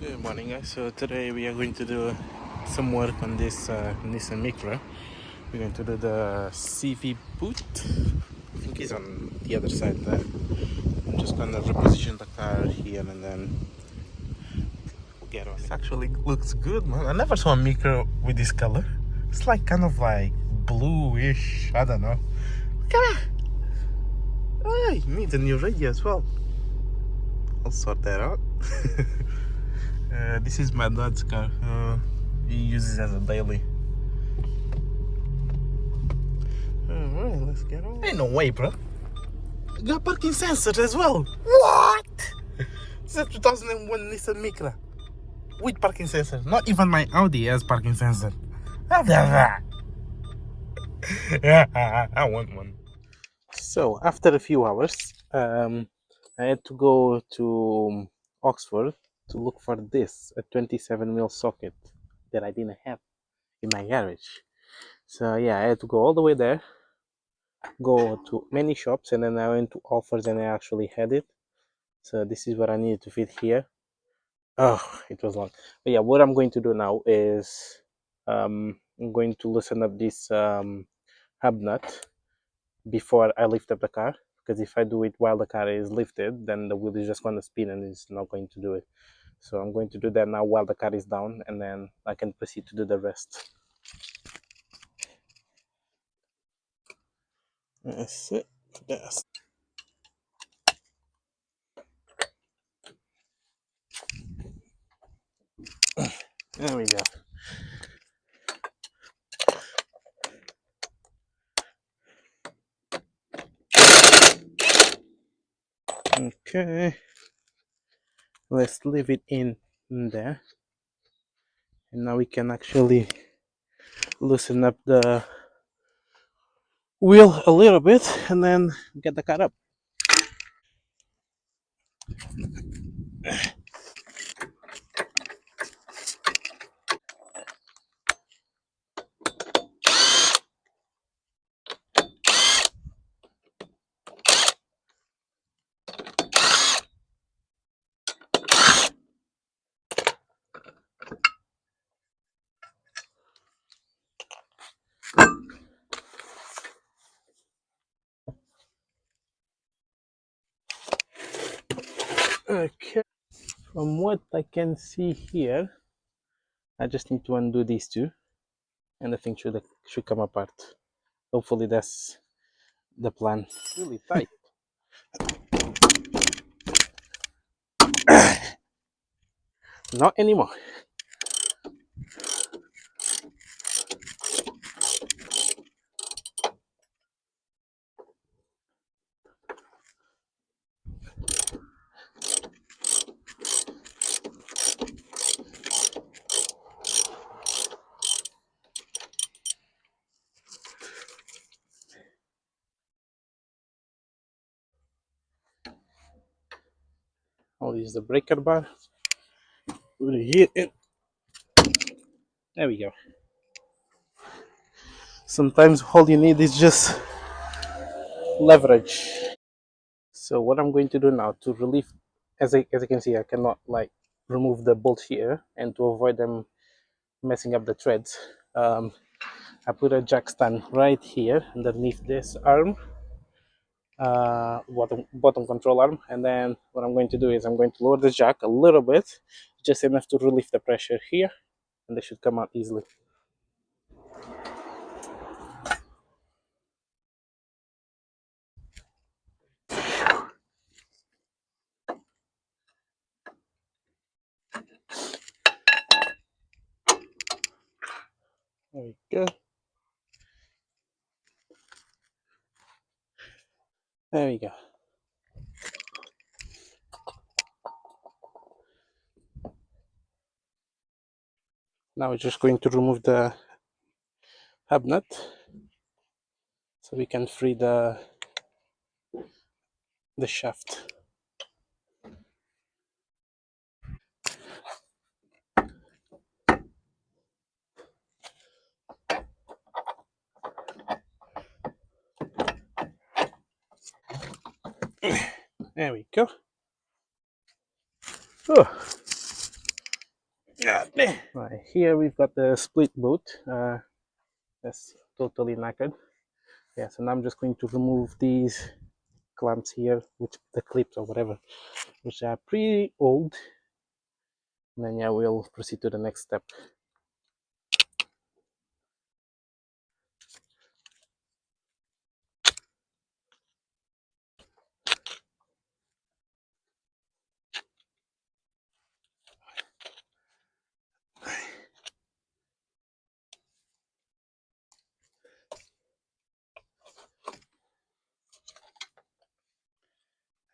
Good morning, guys. So today we are going to do some work on this Nissan Micra. We're going to do the CV boot. I think it's on the other side there. I'm just gonna reposition the car here and then get on it. This actually looks good, man. I never saw a Micra with this color. It's like kind of like bluish. I don't know. Look at that. Oh, it needs a new radio as well. I'll sort that out. This is my dad's car. He uses it as a daily. Alright, let's get on. Ain't no way, bro. Got parking sensors as well. What? It's a 2001 Nissan Micra with parking sensor. Not even my Audi has parking sensor. I want one. So after a few hours, I had to go to Oxford to look for this, a 27mm socket that I didn't have in my garage. So yeah, I had to go all the way there, go to many shops, and then I went to Offers and I actually had it. So this is what I needed to fit here. Oh, it was long. But yeah, what I'm going to do now is I'm going to loosen up this hub nut before I lift up the car, because if I do it while the car is lifted, then the wheel is just going to spin and it's not going to do it. So I'm going to do that now while the car is down, and then I can proceed to do the rest. That's it. Yes. There we go. Okay, let's leave it in there, and now we can actually loosen up the wheel a little bit and then get the car up. Okay, from what I can see here, I just need to undo these two and the thing should come apart. Hopefully that's the plan. It's really tight. Not anymore. I'll use the breaker bar. Put it here and there we go. Sometimes all you need is just leverage. So what I'm going to do now to relieve, as you can see, I cannot like remove the bolts here, and to avoid them messing up the threads, I put a jack stand right here underneath this arm, bottom control arm, and then what I'm going to do is I'm going to lower the jack a little bit, just enough to relieve the pressure here, and they should come out easily. There we go. There we go. Now we're just going to remove the hub nut so we can free the shaft. There we go. Oh, Right, here we've got the split boot. That's totally knackered. Yeah, so now I'm just going to remove these clamps here, which the clips or whatever, which are pretty old. And then yeah, we'll proceed to the next step.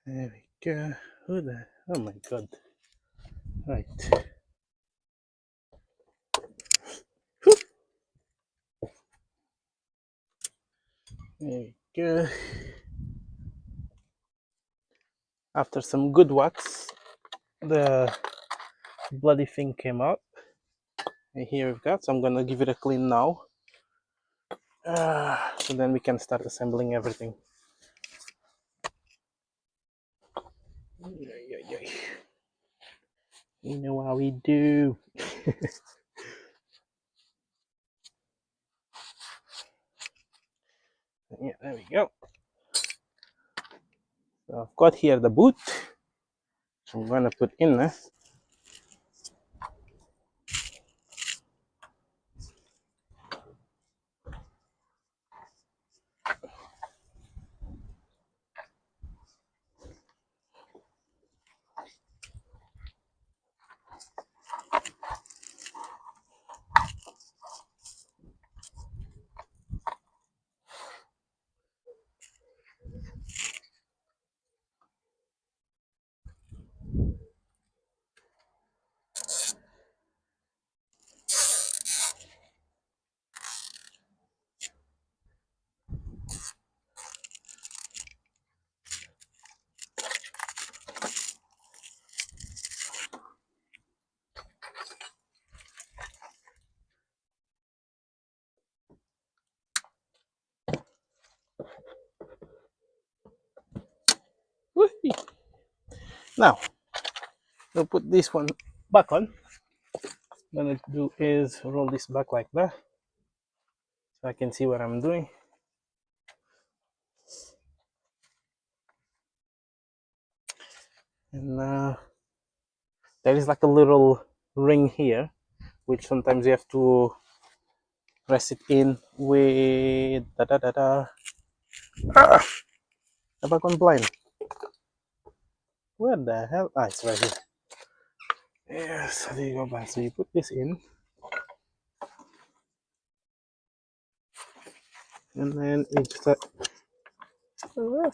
There we go. Oh my god. Right. There we go. After some good wax, the bloody thing came out. And here we've got, so I'm gonna give it a clean now. So then we can start assembling everything. You know how we do. Yeah, there we go. So I've got here the boot. So I'm gonna put in there. Whee! Now we'll put this one back on. What I'm gonna do is roll this back like that, so I can see what I'm doing. And there is like a little ring here, which sometimes you have to press it in with I'm back on blind. Where the hell? Ah, it's right here. Yes, there you go, back. So you put this in, and then it's like, oh,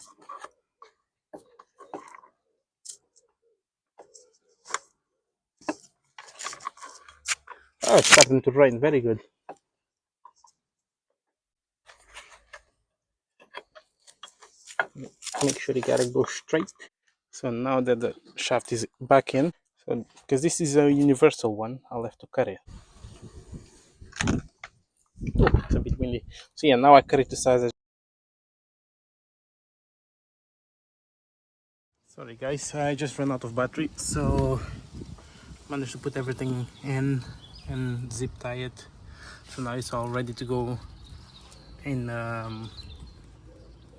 it's starting to rain. Very good. Make sure you gotta go straight. So now that the shaft is back in, so because this is a universal one, I'll have to cut it. Oh, it's a bit windy. So yeah, now I cut it to size. Sorry guys, I just ran out of battery, so managed to put everything in and zip tie it. So now it's all ready to go in a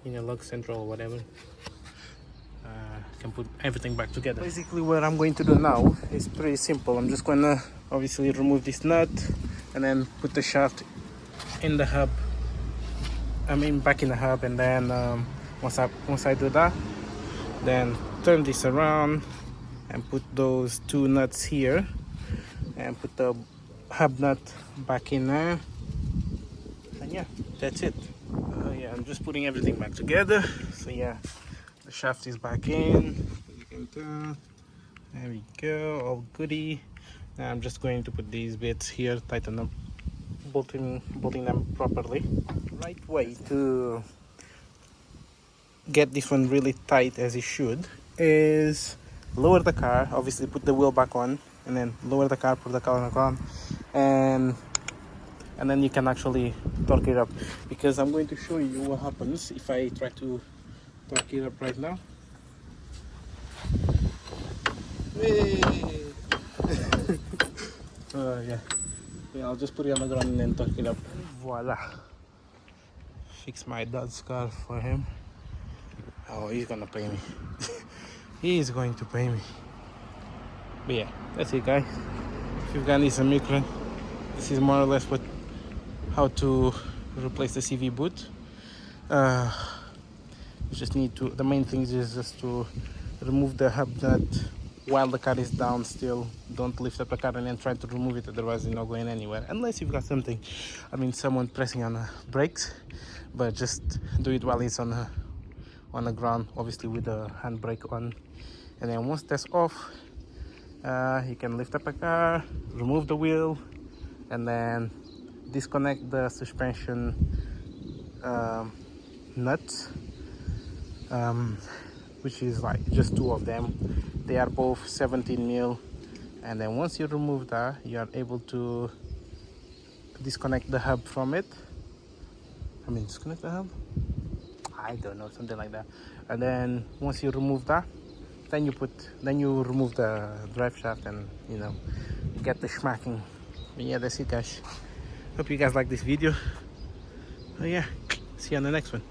lug central or whatever. Can put everything back together. Basically what I'm going to do now is pretty simple. I'm just gonna obviously remove this nut and then put the shaft in the hub. I mean back in the hub, and then once I do that, then turn this around and put those two nuts here and put the hub nut back in there, and yeah, that's it. Yeah, I'm just putting everything back together. So yeah, the shaft is back in, you can tell. There we go, all goody. Now I'm just going to put these bits here, tighten them, bolting them properly. Right way to get this one really tight, as it should, is lower the car, obviously put the wheel back on, and then lower the car, put the car on the ground, and then you can actually torque it up, because I'm going to show you what happens if I try to torque it up right now. Yeah. Yeah, I'll just put it on the ground and then torque it up. Voila. Fix my dad's car for him. Oh, he's gonna pay me. He is going to pay me. But yeah, that's it, guys. If you've got Nissan Micra, this is more or less how to replace the CV boot. You just need to, the main thing is just to remove the hub nut while the car is down still. Don't lift up the car and then try to remove it, otherwise you're not going anywhere. Unless you've got something, someone pressing on the brakes, but just do it while it's on the ground, obviously with the handbrake on. And then once that's off, you can lift up a car, remove the wheel, and then disconnect the suspension nuts, which is like just two of them. They are both 17 mil, and then once you remove that, you are able to disconnect the hub from it. Disconnect the hub, I don't know, something like that. And then once you remove that, then you remove the drive shaft and get the smacking. But yeah, that's it, guys. Hope you guys like this video. Oh yeah, see you on the next one.